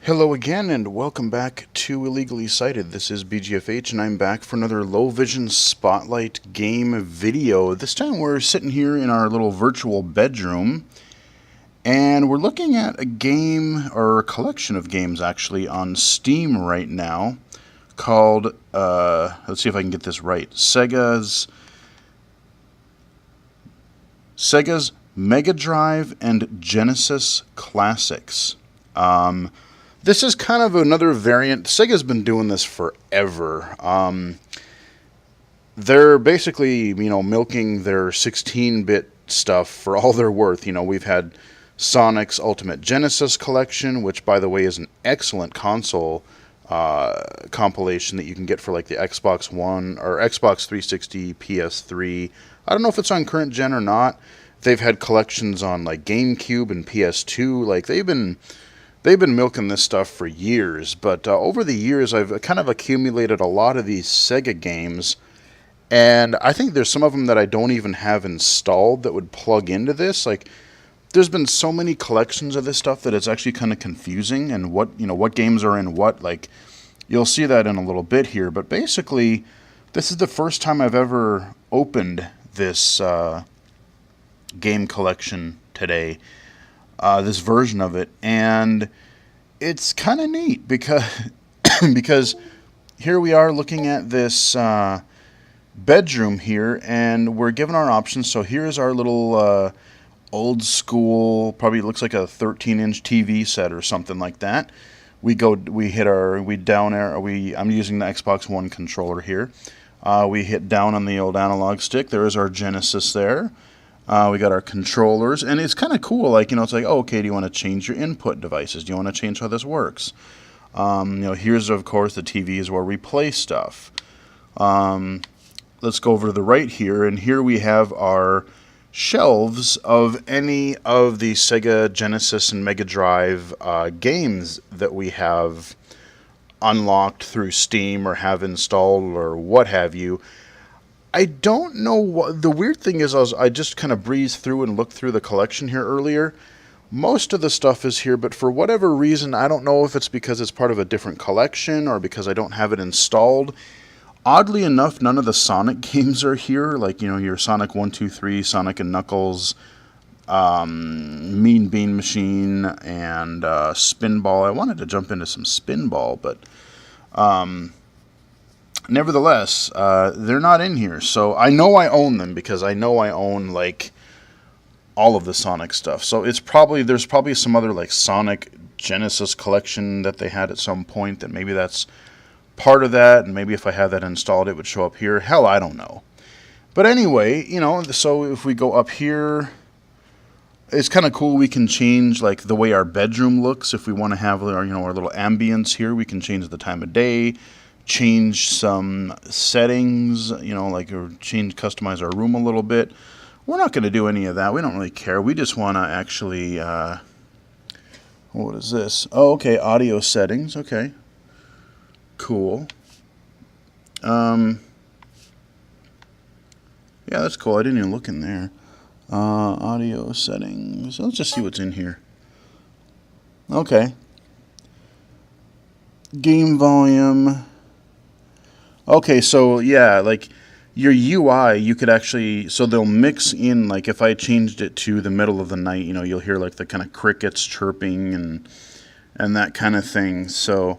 Hello again, and welcome back to Illegally Cited. This is BGFH, and I'm back for another Low Vision Spotlight game video. This time we're sitting here in our little virtual bedroom, and we're looking at a game, or a collection of games actually, on Steam right now, called, let's see if I can get this right, Sega's Megadrive and Genesis Classics. This is kind of another variant. Sega's been doing this forever. They're basically, milking their 16-bit stuff for all they're worth. We've had Sonic's Ultimate Genesis Collection, which, by the way, is an excellent console compilation that you can get for like the Xbox One or Xbox 360, PS3. I don't know if it's on current gen or not. They've had collections on like GameCube and PS2. Like they've been milking this stuff for years, but over the years I've kind of accumulated a lot of these Sega games, and I think there's some of them that I don't even have installed that would plug into this. Like, there's been so many collections of this stuff that it's actually kind of confusing, and what games are in what. Like, you'll see that in a little bit here, but basically, this is the first time I've ever opened this game collection today. This version of it, and it's kind of neat because because here we are looking at this bedroom here, and we're given our options. So here's our little old school, probably looks like a 13-inch TV set or something like that. I'm using the Xbox One controller here. We hit down on the old analog stick. There is our Genesis there. We got our controllers, and it's kind of cool. Like, it's like, oh, okay, do you want to change your input devices? Do you want to change how this works? Here's, of course, the TV is where we play stuff. Let's go over to the right here, and here we have our shelves of any of the Sega Genesis and Mega Drive games that we have unlocked through Steam or have installed or what have you. I don't know what the weird thing is. I just kind of breezed through and looked through the collection here earlier. Most of the stuff is here, but for whatever reason, I don't know if it's because it's part of a different collection or because I don't have it installed. Oddly enough, none of the Sonic games are here. Like, your Sonic 1, 2, 3, Sonic and Knuckles, Mean Bean Machine, and Spinball. I wanted to jump into some Spinball, but nevertheless, they're not in here. So I know I own them because I know I own like all of the Sonic stuff. So there's probably some other like Sonic Genesis collection that they had at some point that maybe that's part of that, and maybe if I had that installed it would show up here. Hell, I don't know. But anyway, so if we go up here, it's kind of cool. We can change like the way our bedroom looks. If we want to have our little ambience here, we can change the time of day, change some settings, or customize our room a little bit. We're not going to do any of that. We don't really care. We just want to actually, what is this? Oh, okay, audio settings. Okay, cool. Yeah, that's cool. I didn't even look in there. Audio settings. Let's just see what's in here. Okay. Game volume. Okay, so yeah, like your UI, you could actually, so they'll mix in, like if I changed it to the middle of the night, you'll hear like the kind of crickets chirping and that kind of thing. So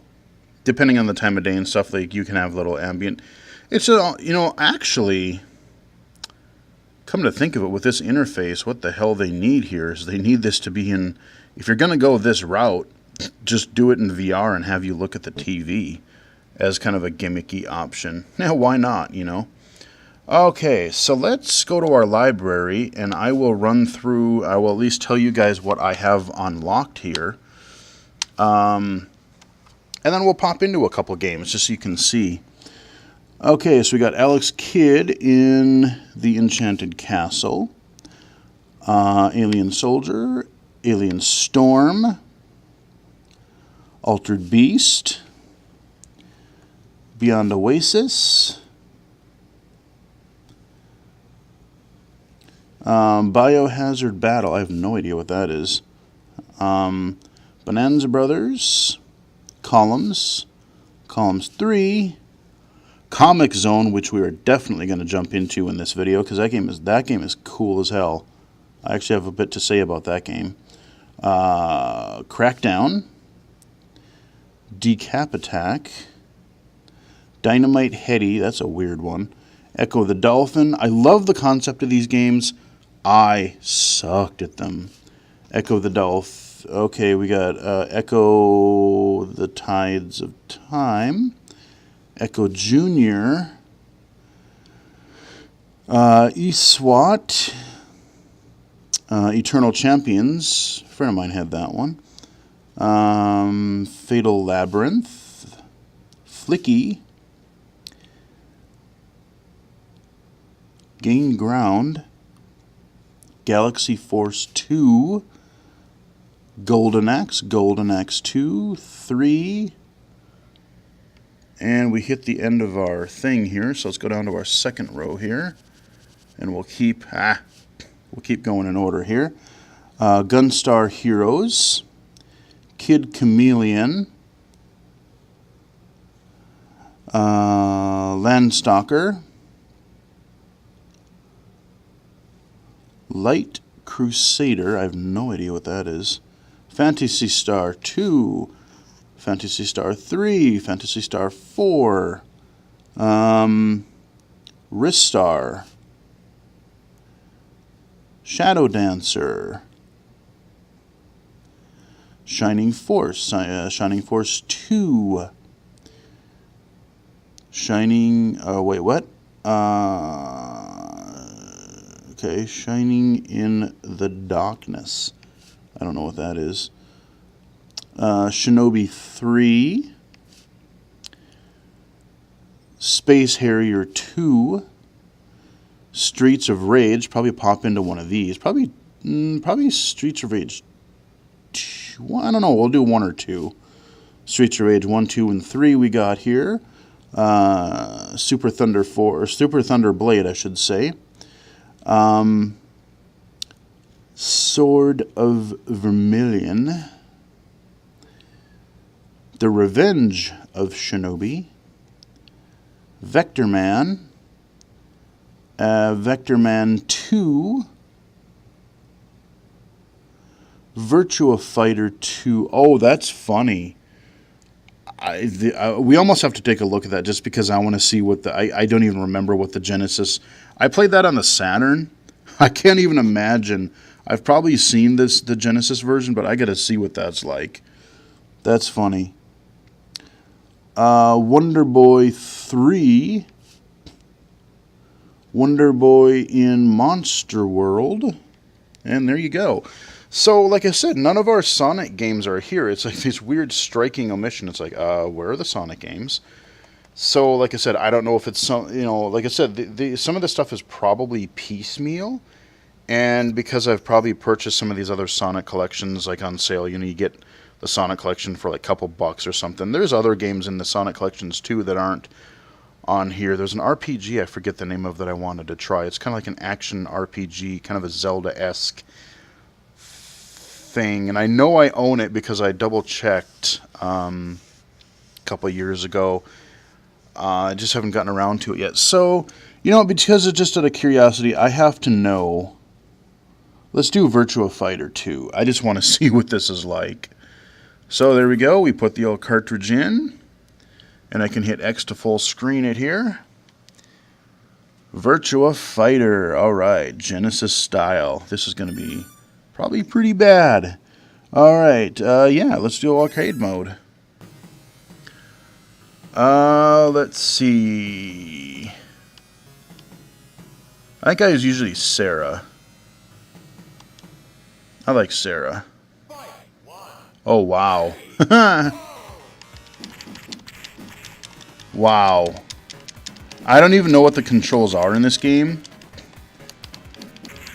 depending on the time of day and stuff, like you can have little ambient. It's actually, come to think of it, with this interface, what the hell they need here is they need this to be in, if you're going to go this route, just do it in VR and have you look at the TV as kind of a gimmicky option. Now, why not, Okay, so let's go to our library, and I will at least tell you guys what I have unlocked here. And then we'll pop into a couple games just so you can see. Okay, so we got Alex Kidd in The Enchanted Castle, Alien Soldier, Alien Storm, Altered Beast, Beyond Oasis, Biohazard Battle. I have no idea what that is. Bonanza Brothers, Columns 3, Comic Zone, which we are definitely going to jump into in this video because that game is cool as hell. I actually have a bit to say about that game. Crackdown, Decap Attack, Dynamite Heady, that's a weird one. Echo the Dolphin. I love the concept of these games. I sucked at them. Echo the Dolphin. Okay, we got Echo the Tides of Time, Echo Junior, eSWAT, Eternal Champions. A friend of mine had that one. Fatal Labyrinth, Flicky, Gain Ground, Galaxy Force 2, Golden Axe 2, 3, and we hit the end of our thing here, so let's go down to our second row here, and we'll keep going in order here. Gunstar Heroes, Kid Chameleon, Landstalker, Light Crusader, I have no idea what that is. Phantasy Star 2, Phantasy Star 3, Phantasy Star 4, Ristar, Shadow Dancer, Shining Force 2, Shining in the Darkness. I don't know what that is. Shinobi 3. Space Harrier 2. Streets of Rage. Probably pop into one of these. Probably Streets of Rage 2. I don't know. We'll do 1 or 2. Streets of Rage 1, 2, and 3 we got here. Super Thunder 4, or Super Thunder Blade, I should say. Sword of Vermilion, The Revenge of Shinobi, Vector Man, Vector Man 2, Virtua Fighter 2. Oh, that's funny. We almost have to take a look at that just because I want to see what I don't even remember what the Genesis. I played that on the Saturn. I can't even imagine. I've probably seen the Genesis version, but I got to see what that's like. That's funny. Wonder Boy 3. Wonder Boy in Monster World. And there you go. So, like I said, none of our Sonic games are here. It's like this weird striking omission. It's like, where are the Sonic games? So, like I said, I don't know if it's some, like I said, some of the stuff is probably piecemeal. And because I've probably purchased some of these other Sonic collections, like on sale, you get the Sonic collection for like a couple bucks or something. There's other games in the Sonic collections too that aren't on here. There's an RPG, I forget the name of, that I wanted to try. It's kind of like an action RPG, kind of a Zelda-esque thing. And I know I own it because I double-checked a couple of years ago. I just haven't gotten around to it yet. So, because it's just out of curiosity, I have to know. Let's do Virtua Fighter 2. I just want to see what this is like. So there we go. We put the old cartridge in. And I can hit X to full screen it here. Virtua Fighter. Alright, Genesis style. This is going to be probably pretty bad. Alright, yeah, let's do arcade mode. Let's see. I think I was usually Sarah. I like Sarah. Oh, wow. Wow. I don't even know what the controls are in this game.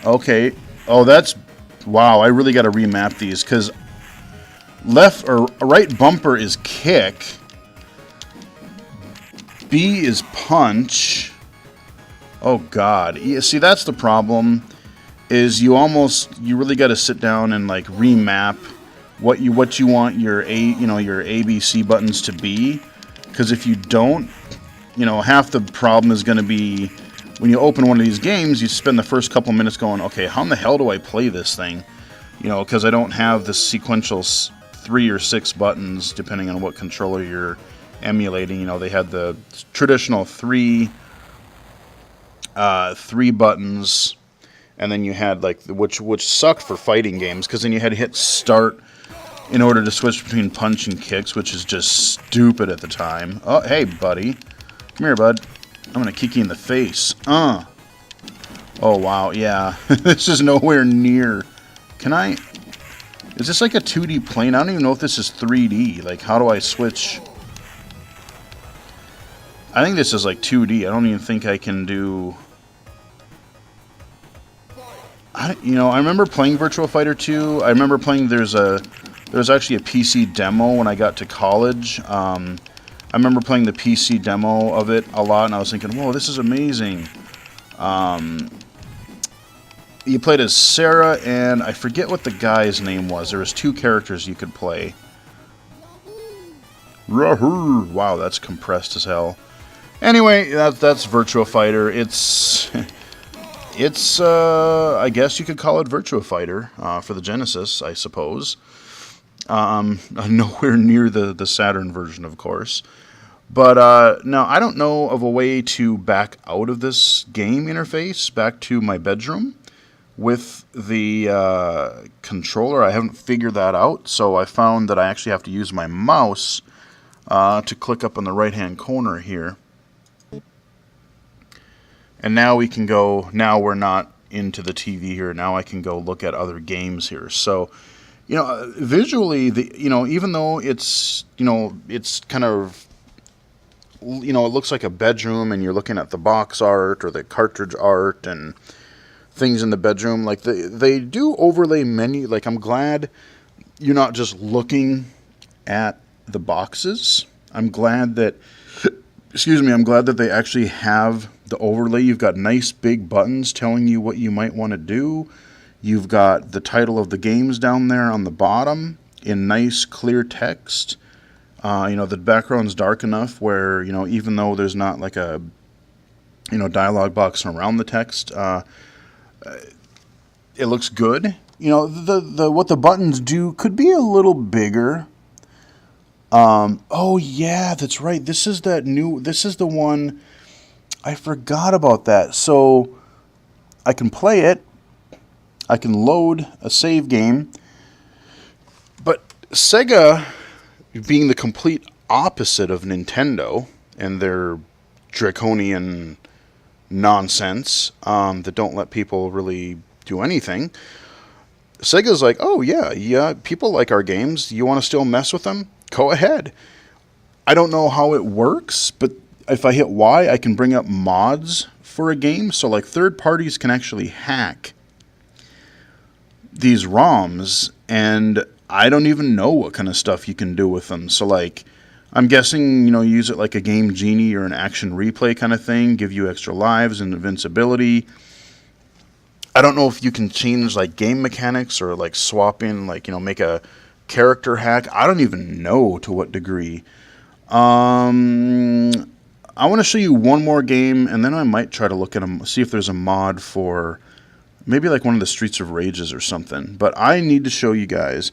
Okay. Oh, that's... Wow, I really got to remap these, because left or right bumper is kick. B is punch. Oh, God. Yeah, see, that's the problem, is you really got to sit down and, like, remap what you want your your ABC buttons to be, because if you don't, half the problem is going to be when you open one of these games, you spend the first couple minutes going, okay, how in the hell do I play this thing? Because I don't have the sequential 3 or 6 buttons depending on what controller you're emulating. They had the traditional three buttons, and then you had like which sucked for fighting games, because then you had to hit start in order to switch between punch and kicks, which is just stupid at the time. Oh, hey, buddy. Come here, bud. I'm going to kick you in the face. Oh, wow, yeah. This is nowhere near. Can I... Is this like a 2D plane? I don't even know if this is 3D. Like, how do I switch? I think this is like 2D. I don't even think I can do... I remember playing Virtua Fighter 2. I remember playing... There was actually a PC demo when I got to college. I remember playing the PC demo of it a lot, and I was thinking, whoa, this is amazing. You played as Sarah, and I forget what the guy's name was. There was 2 characters you could play. Wow, that's compressed as hell. Anyway, that's Virtua Fighter. It's I guess you could call it Virtua Fighter for the Genesis, I suppose. Nowhere near the Saturn version, of course. But now I don't know of a way to back out of this game interface back to my bedroom with the controller. I haven't figured that out, so I found that I actually have to use my mouse to click up in the right-hand corner here. And now we can go, now we're not into the TV here, now I can go look at other games here. So, visually, even though it's, it's kind of, it looks like a bedroom and you're looking at the box art or the cartridge art and things in the bedroom, like they do overlay menu. Like, I'm glad you're not just looking at the boxes. I'm glad that they actually have the overlay. You've got nice big buttons telling you what you might want to do. You've got the title of the games down there on the bottom in nice clear text. The background's dark enough where, even though there's not like a, dialogue box around the text, it looks good. What the buttons do could be a little bigger. Oh yeah, that's right. This is the one, I forgot about that. So I can play it. I can load a save game. But Sega, being the complete opposite of Nintendo and their draconian nonsense that don't let people really do anything, Sega's like, oh yeah, people like our games. You want to still mess with them? Go ahead. I don't know how it works, but if I hit Y, I can bring up mods for a game. So like third parties can actually hack these ROMs, and I don't even know what kind of stuff you can do with them. So like, I'm guessing, use it like a Game Genie or an Action Replay kind of thing, give you extra lives and invincibility. I don't know if you can change like game mechanics or like swap in, like, make a character hack. I don't even know to what degree. I want to show you one more game, and then I might try to look at them, see if there's a mod for maybe like one of the Streets of Rages or something. But I need to show you guys.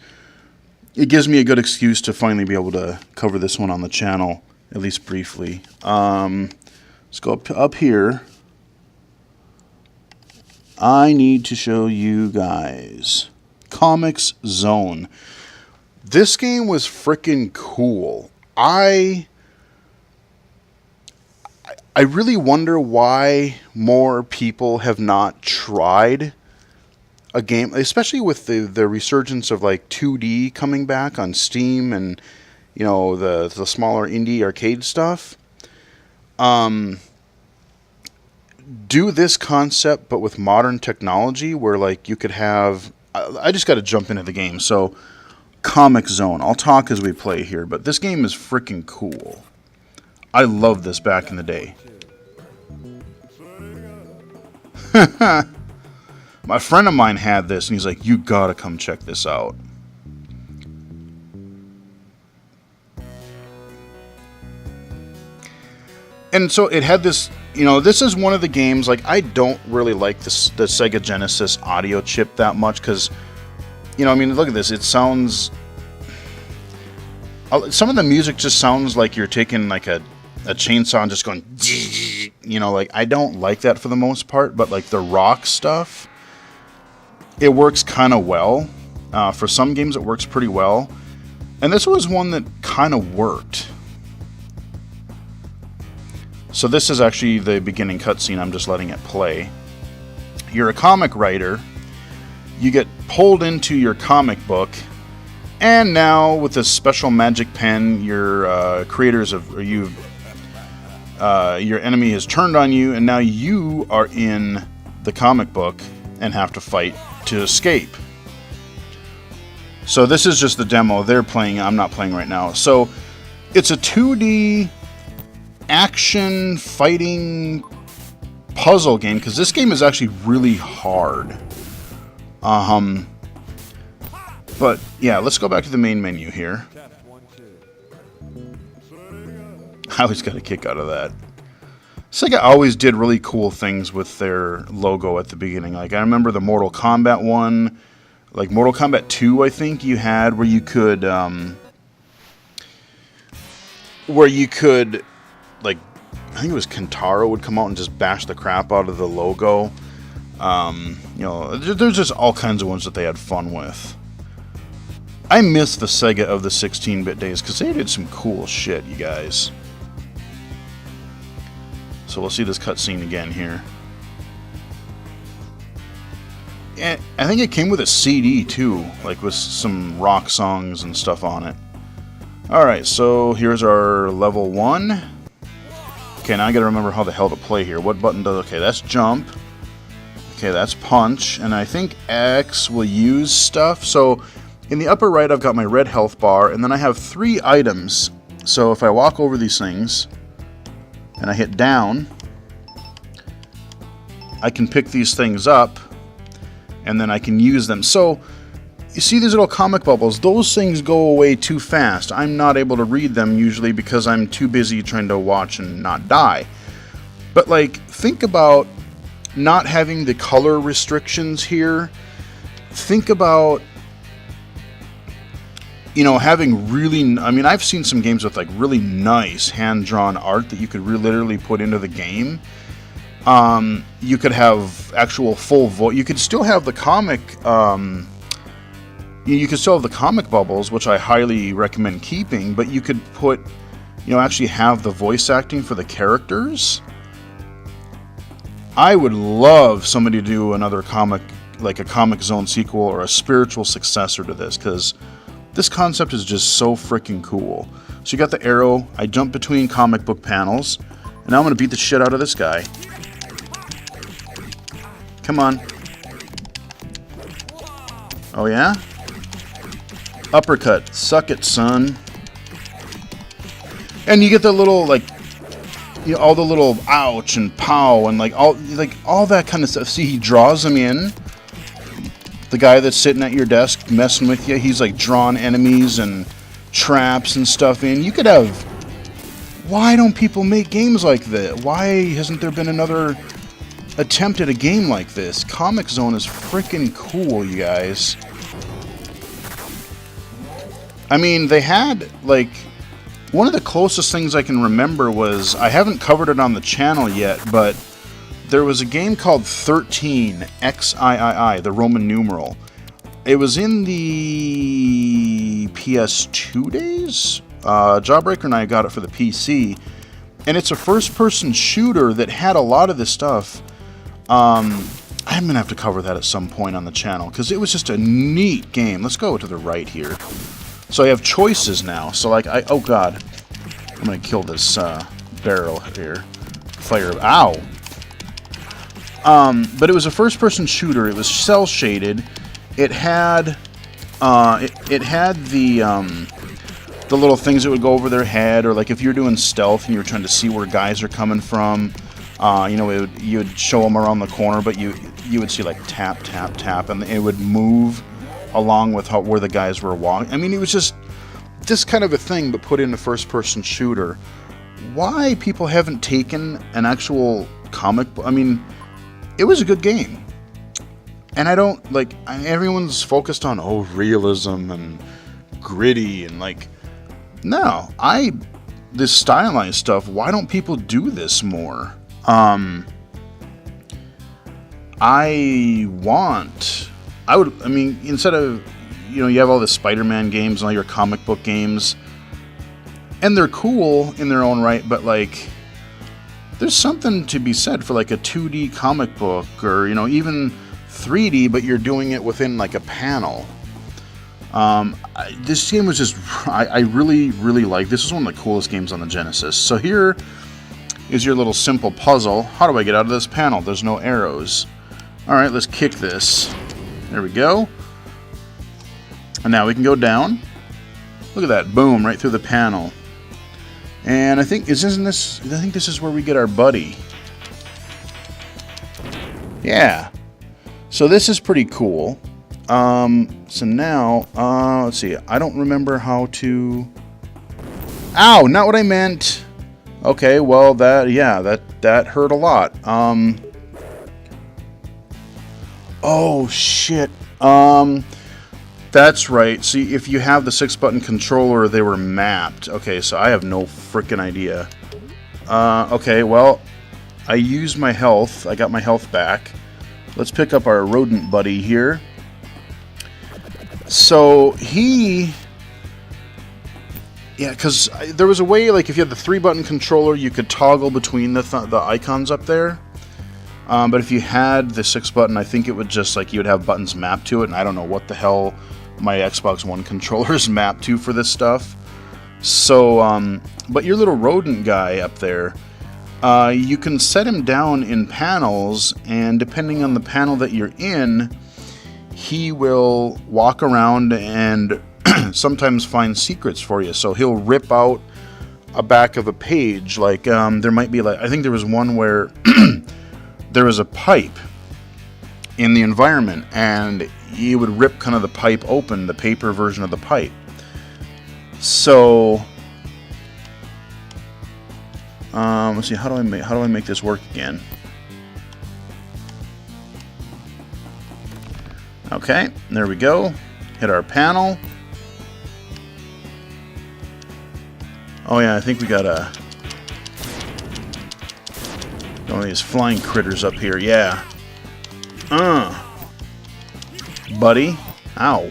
It gives me a good excuse to finally be able to cover this one on the channel, at least briefly. Let's go up here. I need to show you guys Comics Zone. This game was freaking cool. I really wonder why more people have not tried a game, especially with the resurgence of like 2D coming back on Steam and the smaller indie arcade stuff. Do this concept but with modern technology where like you could have, I just got to jump into the game. So Comic Zone, I'll talk as we play here, but this game is freaking cool. I loved this back in the day. My friend of mine had this, and he's like, you gotta come check this out. And so it had this, this is one of the games, like, I don't really like the Sega Genesis audio chip that much, because, look at this, it sounds, some of the music just sounds like you're taking, like, a chainsaw and just going, like, I don't like that for the most part, but, like, the rock stuff, it works kind of well. For some games, it works pretty well. And this was one that kind of worked. So this is actually the beginning cutscene. I'm just letting it play. You're a comic writer. You get pulled into your comic book. And now, with this special magic pen, your your enemy has turned on you, and now you are in the comic book and have to fight to escape. So this is just the demo they're playing. I'm not playing right now. So it's a 2D action fighting puzzle game, because this game is actually really hard. But yeah, let's go back to the main menu here. I always got a kick out of that. Sega always did really cool things with their logo at the beginning. Like, I remember the Mortal Kombat one, like Mortal Kombat 2, I think you had, where you could, like, I think it was Kentaro would come out and just bash the crap out of the logo. There's just all kinds of ones that they had fun with. I miss the Sega of the 16-bit days, because they did some cool shit, you guys. So we'll see this cutscene again here. And I think it came with a CD too, like with some rock songs and stuff on it. Alright, so here's our level 1. Okay, now I gotta remember how the hell to play here. What button does... Okay, that's jump. Okay, that's punch. And I think X will use stuff. So in the upper right, I've got my red health bar, and then I have 3 items. So if I walk over these things, and I hit down, I can pick these things up, and then I can use them. So, you see these little comic bubbles? Those things go away too fast. I'm not able to read them usually because I'm too busy trying to watch and not die. But, like, think about not having the color restrictions here. Think about, having really... I mean, I've seen some games with, like, really nice hand-drawn art that you could literally put into the game. You could have actual full voice. You could still have the comic... you could still have the comic bubbles, which I highly recommend keeping, but you could put... actually have the voice acting for the characters. I would love somebody to do another comic, like a Comic Zone sequel or a spiritual successor to this, because... this concept is just so freaking cool. So you got the arrow, I jump between comic book panels, and now I'm going to beat the shit out of this guy. Come on. Oh yeah? Uppercut. Suck it, son. And you get the little, like, all the little ouch and pow and all that kind of stuff. See, he draws them in. The guy that's sitting at your desk messing with you, he's like drawn enemies and traps and stuff in. You could have... Why don't people make games like this? Why hasn't there been another attempt at a game like this? Comic Zone is freaking cool, you guys. I mean, they had, like... One of the closest things I can remember was... I haven't covered it on the channel yet, but... There was a game called 13, XIII, the Roman numeral. It was in the PS2 days? Jawbreaker and I got it for the PC. And it's a first-person shooter that had a lot of this stuff. I'm going to have to cover that at some point on the channel, because it was just a neat game. Let's go to the right here. So I have choices now. So, like, oh god. I'm going to kill this barrel here. Fire. Ow! But it was a first-person shooter. It was cel-shaded. It had it had the little things that would go over their head, or like if you're doing stealth and you're trying to see where guys are coming from, you would show them around the corner, but you would see like tap, tap, tap, and it would move along with where the guys were walking. I mean, it was just this kind of a thing, but put in a first-person shooter. why people haven't taken an actual comic book. I mean, it was a good game. And I don't, like, everyone's focused on, oh, realism and gritty and, like, no, this stylized stuff, why don't people do this more? Instead of, you have all the Spider-Man games and all your comic book games, and they're cool in their own right, but, like, there's something to be said for, like, a 2D comic book, or, even 3D, but you're doing it within, like, a panel. This game was just, I really, really like. This is one of the coolest games on the Genesis. So here is your little simple puzzle. How do I get out of this panel? There's no arrows. Alright, let's kick this. There we go. And now we can go down. Look at that. Boom, right through the panel. And I think this is where we get our buddy. Yeah. So this is pretty cool. So now, let's see. I don't remember how to... Ow! Not what I meant! Okay, well, that hurt a lot. Oh, shit. That's right. See, if you have the 6-button controller, they were mapped. Okay, so I have no frickin' idea. Okay, well, I used my health. I got my health back. Let's pick up our rodent buddy here. So, yeah, because there was a way, like, if you had the 3-button controller, you could toggle between the icons up there. But if you had the 6-button, I think it would just, like, you would have buttons mapped to it, and I don't know what the hell my Xbox One controller is mapped to for this stuff. So, but your little rodent guy up there, you can set him down in panels, and depending on the panel that you're in, he will walk around and sometimes find secrets for you. So he'll rip out a back of a page, like, there might be, like, I think there was one where there was a pipe in the environment, and he would rip kind of the pipe open, the paper version of the pipe. So, let's see, how do I make this work again? Okay, there we go. Hit our panel. Oh yeah, I think we got one of these flying critters up here. Yeah. Buddy. Ow.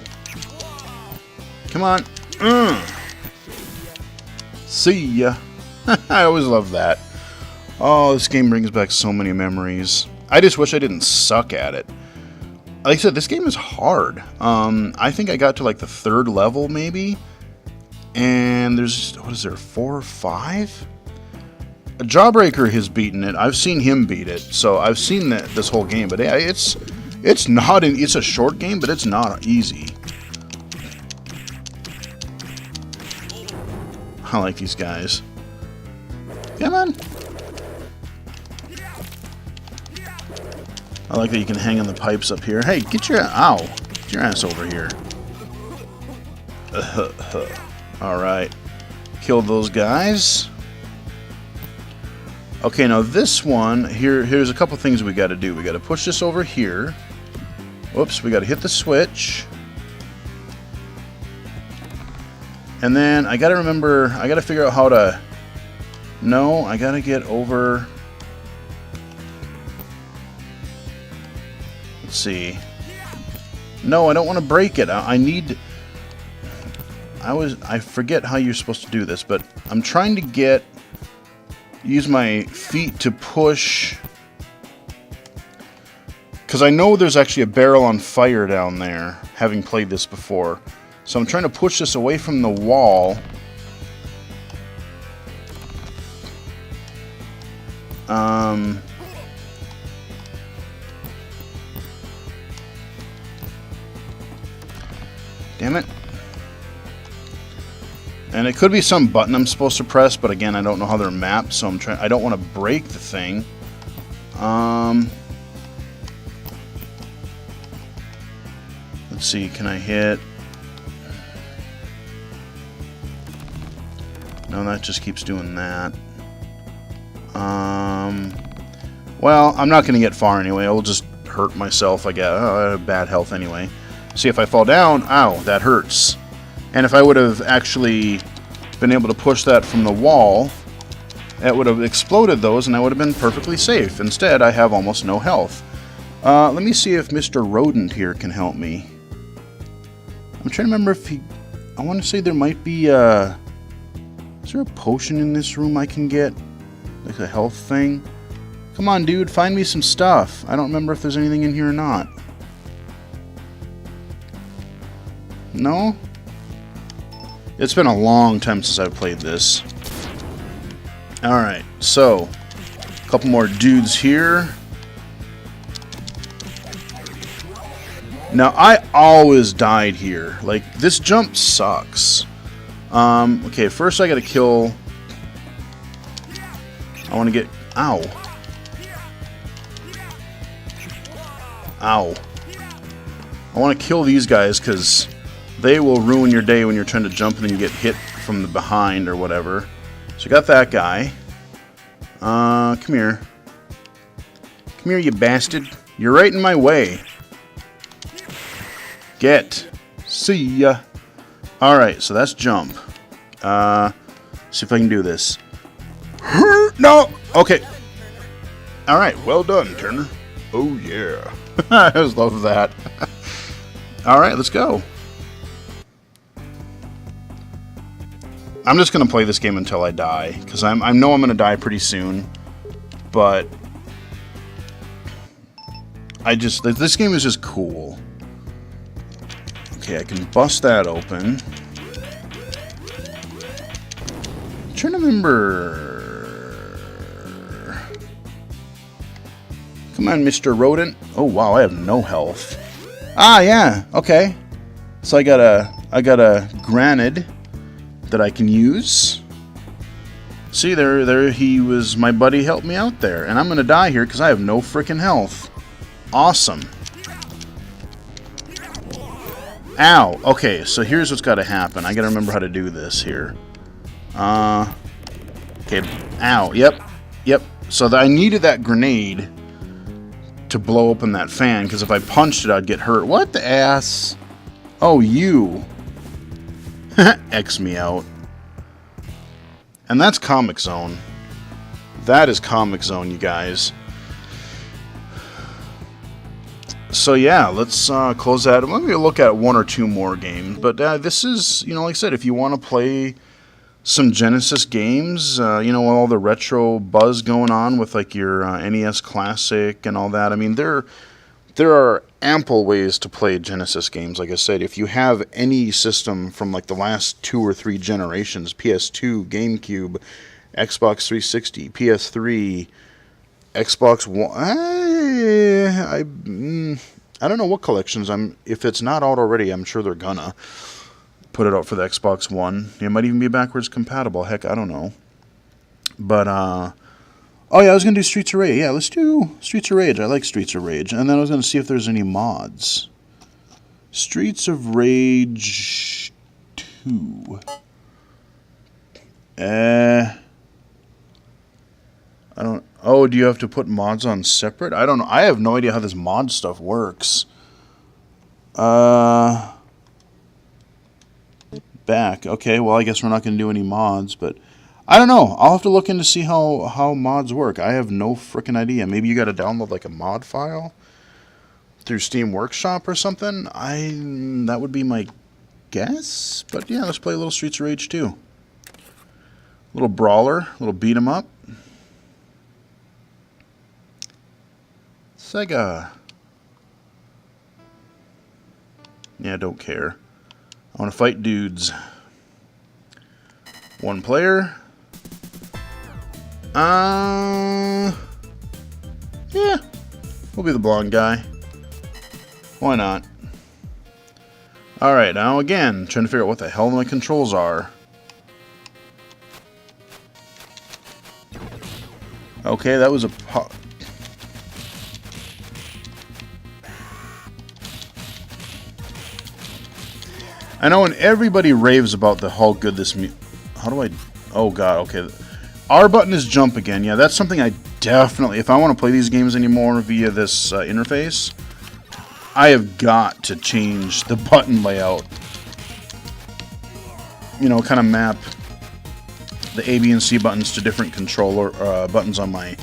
Come on. See ya. I always love that. Oh, this game brings back so many memories. I just wish I didn't suck at it. Like I said, this game is hard. I think I got to like the 3rd level, maybe. And there's, what is there, 4 or 5? A Jawbreaker has beaten it. I've seen him beat it. So I've seen this whole game. But yeah, it's a short game, but it's not easy. I like these guys. Come on. I like that you can hang on the pipes up here. Hey, get your ass over here. Alright. Killed those guys. Okay, now this one, here's a couple things we gotta do. We gotta push this over here. Whoops, we gotta hit the switch. And then I gotta remember, I gotta figure out how to... No, I gotta get over... Let's see. No, I don't want to break it. I forget how you're supposed to do this, but I'm trying to use my feet to push, because I know there's actually a barrel on fire down there, having played this before. So I'm trying to push this away from the wall. Damn it. And it could be some button I'm supposed to press, but again, I don't know how they're mapped, so I don't want to break the thing. Let's see, can I hit... No, that just keeps doing that. Well, I'm not going to get far anyway. I'll just hurt myself, I guess. Oh, I have bad health anyway. See, if I fall down, ow, that hurts. And if I would have actually been able to push that from the wall, it would have exploded those and I would have been perfectly safe. Instead, I have almost no health. Let me see if Mr. Rodent here can help me. I'm trying to remember if he... I want to say there might be is there a potion in this room I can get? Like a health thing? Come on, dude, find me some stuff. I don't remember if there's anything in here or not. No? It's been a long time since I've played this. Alright, so a couple more dudes here. Now, I always died here. Like, this jump sucks. Okay, first I gotta kill... I want to get... Ow. Ow. I want to kill these guys because they will ruin your day when you're trying to jump and then you get hit from the behind or whatever. So I got that guy. Come here. Come here, you bastard. You're right in my way. Get. See ya. Alright, so that's jump. See if I can do this. No! Okay. Alright, well done, Turner. Oh, yeah. I just love that. Alright, let's go. I'm just going to play this game until I die, because I know I'm going to die pretty soon, but this game is just cool. Okay, I can bust that open. I'm trying to remember... Come on, Mr. Rodent. Oh, wow, I have no health. Ah, yeah, okay. So I got a granite that I can use. See, there he was. My buddy helped me out there. And I'm going to die here because I have no freaking health. Awesome. Ow. Okay, so here's what's got to happen. I got to remember how to do this here. Okay. Ow. Yep. So I needed that grenade to blow open that fan, because if I punched it, I'd get hurt. What the ass? Oh, you. X me out. And that's Comic Zone. That is Comic Zone, you guys. So yeah, let's close that. I'm going to look at one or two more games. But this is, like I said, if you want to play some Genesis games, all the retro buzz going on with like your NES Classic and all that. I mean, there are ample ways to play Genesis games. Like I said, if you have any system from like the last 2 or 3 generations, PS2, GameCube, Xbox 360, PS3, Xbox One, I don't know what collections if it's not out already, I'm sure they're gonna put it out for the Xbox One. It might even be backwards compatible. Heck, I don't know. But, oh yeah, I was going to do Streets of Rage. Yeah, let's do Streets of Rage. I like Streets of Rage. And then I was going to see if there's any mods. Streets of Rage 2. I don't... Oh, do you have to put mods on separate? I don't know. I have no idea how this mod stuff works. Back. Okay, well, I guess we're not going to do any mods, but I don't know. I'll have to look in to see how mods work. I have no freaking idea. Maybe you got to download like a mod file through Steam Workshop or something. That would be my guess. But yeah, let's play a little Streets of Rage 2. Little brawler, little beat 'em up. SEGA. Yeah, don't care. I want to fight dudes. 1 player. Yeah. We'll be the blonde guy. Why not? Alright, now again, trying to figure out what the hell my controls are. Okay, that was a... I know when everybody raves about how good this how do I... Oh god, okay. R button is jump again. Yeah, that's something I definitely, if I want to play these games anymore via this interface, I have got to change the button layout. You know, kind of map the A, B, and C buttons to different controller buttons on my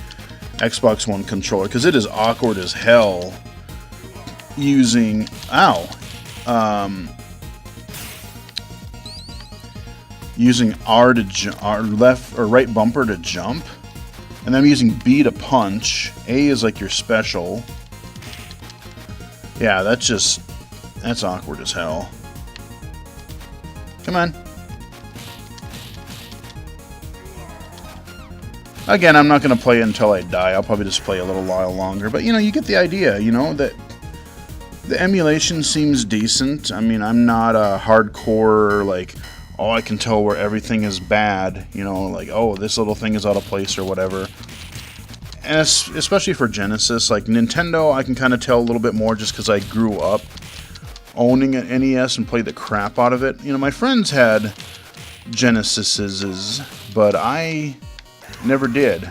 Xbox One controller, because it is awkward as hell using using R to R left or right bumper to jump, and then I'm using B to punch. A is like your special. Yeah, that's awkward as hell. Come on. Again, I'm not going to play it until I die. I'll probably just play a little while longer. But, you know, you get the idea, you know, that the emulation seems decent. I mean, I'm not a hardcore, like, oh, I can tell where everything is bad. You know, like, oh, this little thing is out of place or whatever. And especially for Genesis, like Nintendo, I can kind of tell a little bit more just because I grew up owning an NES and played the crap out of it. You know, my friends had Genesises, but I never did.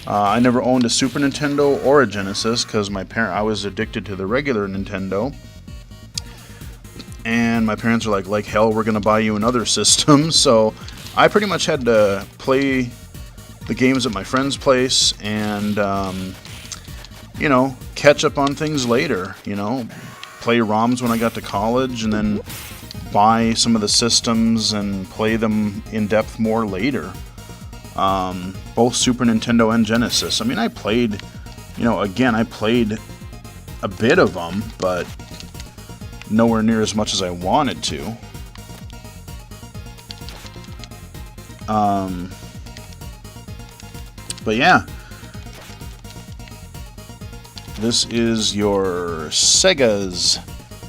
I never owned a Super Nintendo or a Genesis because I was addicted to the regular Nintendo. And my parents were like hell, we're going to buy you another system. So I pretty much had to play the games at my friend's place and, you know, catch up on things later. You know, play ROMs when I got to college and then buy some of the systems and play them in depth more later. Both Super Nintendo and Genesis. I mean, I played, you know, again, I played a bit of them, but nowhere near as much as I wanted to. But yeah, this is your Sega's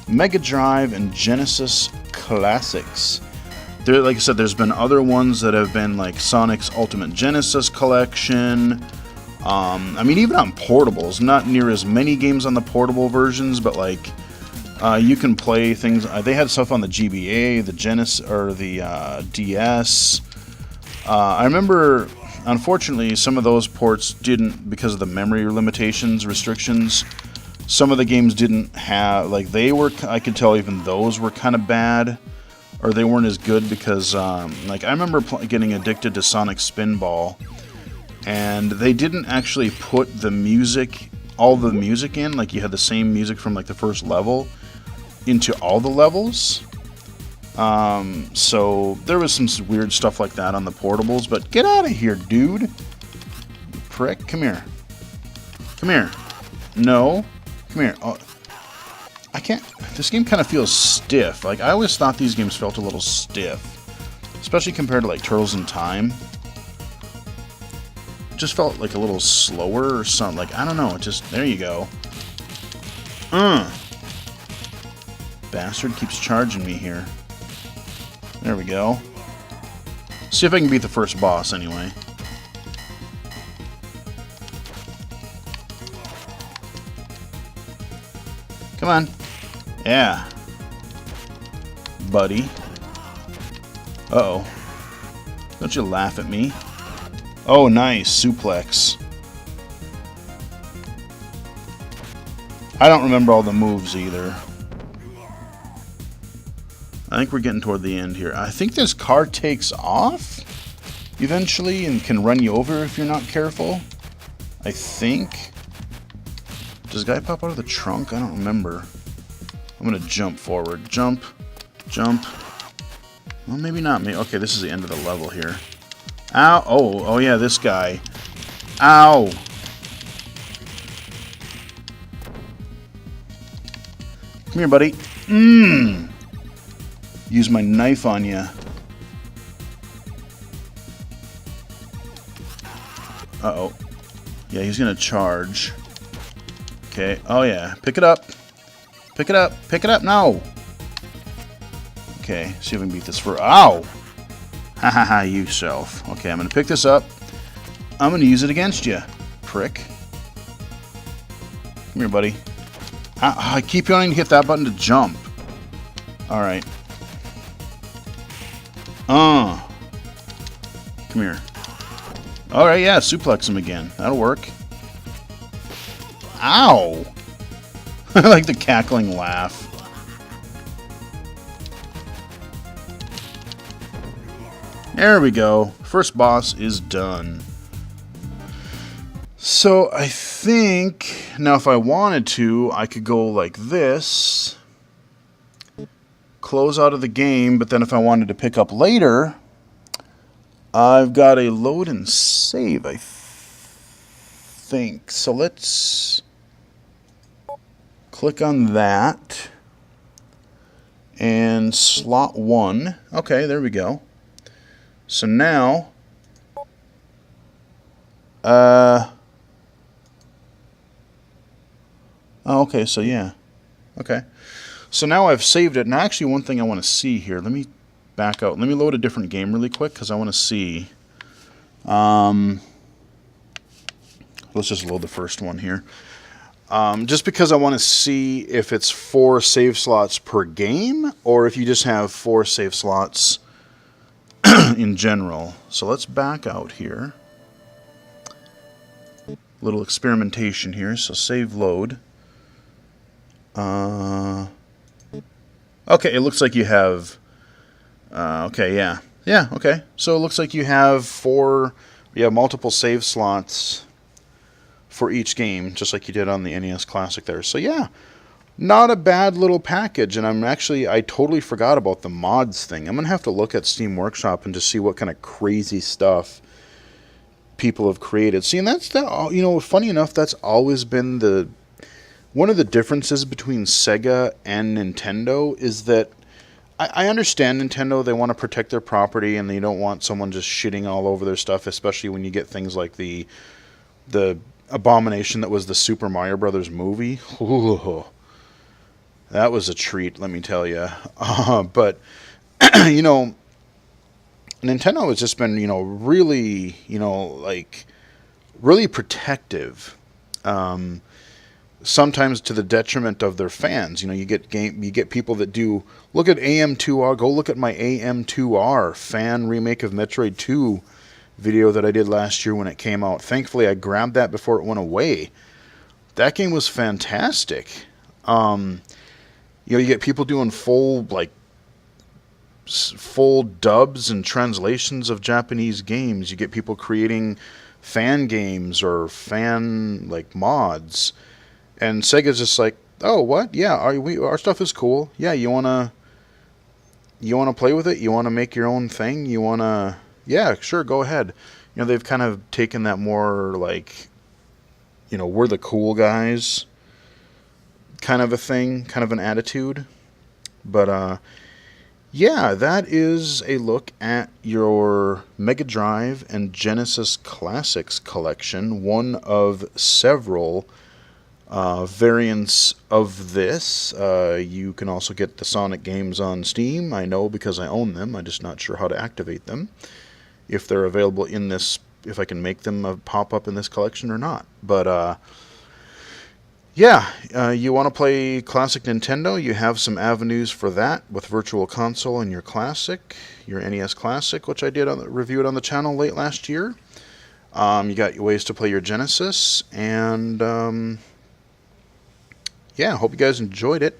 Megadrive and Genesis Classics. There, like I said, there's been other ones that have been like Sonic's Ultimate Genesis Collection. I mean, even on portables, not near as many games on the portable versions, but like you can play things. They had stuff on the GBA, the Genesis, or the DS. I remember, unfortunately, some of those ports didn't, because of the memory limitations, restrictions. Some of the games didn't have, like, they were, I could tell even those were kind of bad. Or they weren't as good because, like, I remember getting addicted to Sonic Spinball, and they didn't actually put the music, all the music in, like you had the same music from, like, the first level, into all the levels. So there was some weird stuff like that on the portables, but get out of here, dude. You prick. Come here. Come here. No. Come here. Oh. I can't. This game kind of feels stiff. Like, I always thought these games felt a little stiff, especially compared to like Turtles in Time. It just felt like a little slower or something. Like, I don't know. It just, there you go. Bastard keeps charging me here. There we go. See if I can beat the first boss anyway. Come on. Yeah. Buddy. Uh-oh. Don't you laugh at me. Oh, nice. Suplex. I don't remember all the moves either. I think we're getting toward the end here. I think this car takes off eventually and can run you over if you're not careful. I think. Does the guy pop out of the trunk? I don't remember. I'm going to jump forward. Jump. Jump. Well, maybe not. Maybe. Okay, this is the end of the level here. Ow. Oh yeah, this guy. Ow. Come here, buddy. Use my knife on you. Uh-oh. Yeah, he's going to charge. Okay. Oh, yeah. Pick it up. Pick it up. Pick it up. No. Okay. See if we can beat this for... Ow! Ha ha ha, you self. Okay, I'm going to pick this up. I'm going to use it against you. Prick. Come here, buddy. I keep wanting to hit that button to jump. Alright. Come here. Alright, yeah, suplex him again. That'll work. Ow! I like the cackling laugh. There we go. First boss is done. So I think, now if I wanted to, I could go like this, close out of the game, but then if I wanted to pick up later, I've got a load and save, I think. So let's click on that, and slot 1. Okay, there we go. So now, oh, okay, so yeah. Okay. So now I've saved it. And actually, one thing I want to see here. Let me back out. Let me load a different game really quick because I want to see. Let's just load the first one here. Just because I want to see if it's 4 save slots per game or if you just have 4 save slots in general. So let's back out here. Little experimentation here. So save load. Okay, it looks like you have... okay, yeah. Yeah, okay. So it looks like you have multiple save slots for each game, just like you did on the NES Classic there. So yeah, not a bad little package. And I totally forgot about the mods thing. I'm going to have to look at Steam Workshop and just see what kind of crazy stuff people have created. See, and that's, funny enough, that's always been one of the differences between Sega and Nintendo is that I understand Nintendo, they want to protect their property and they don't want someone just shitting all over their stuff, especially when you get things like the abomination that was the Super Mario Brothers movie. Ooh, that was a treat, let me tell you. But, Nintendo has just been, really, really protective. Sometimes to the detriment of their fans. You get people that do, look at AM2R, go look at my AM2R fan remake of Metroid 2 video that I did last year when it came out. Thankfully, I grabbed that before it went away. That game was fantastic. You get people doing full dubs and translations of Japanese games. You get people creating fan games or fan mods. And Sega's just like, oh, what? Yeah, our stuff is cool. Yeah, you wanna play with it? You wanna make your own thing? Yeah, sure, go ahead. They've kind of taken that more we're the cool guys kind of a thing, kind of an attitude. But yeah, that is a look at your Mega Drive and Genesis Classics collection, one of several variants of this. You can also get the Sonic games on Steam. I know because I own them. I'm just not sure how to activate them. If they're available in this, if I can make them pop up in this collection or not. But yeah, you want to play classic Nintendo, you have some avenues for that with Virtual Console and your Classic, your NES Classic, which I did reviewed on the channel late last year. You got ways to play your Genesis, and yeah, I hope you guys enjoyed it.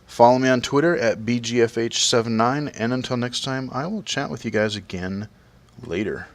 Follow me on Twitter at BGFH79, and until next time, I will chat with you guys again later.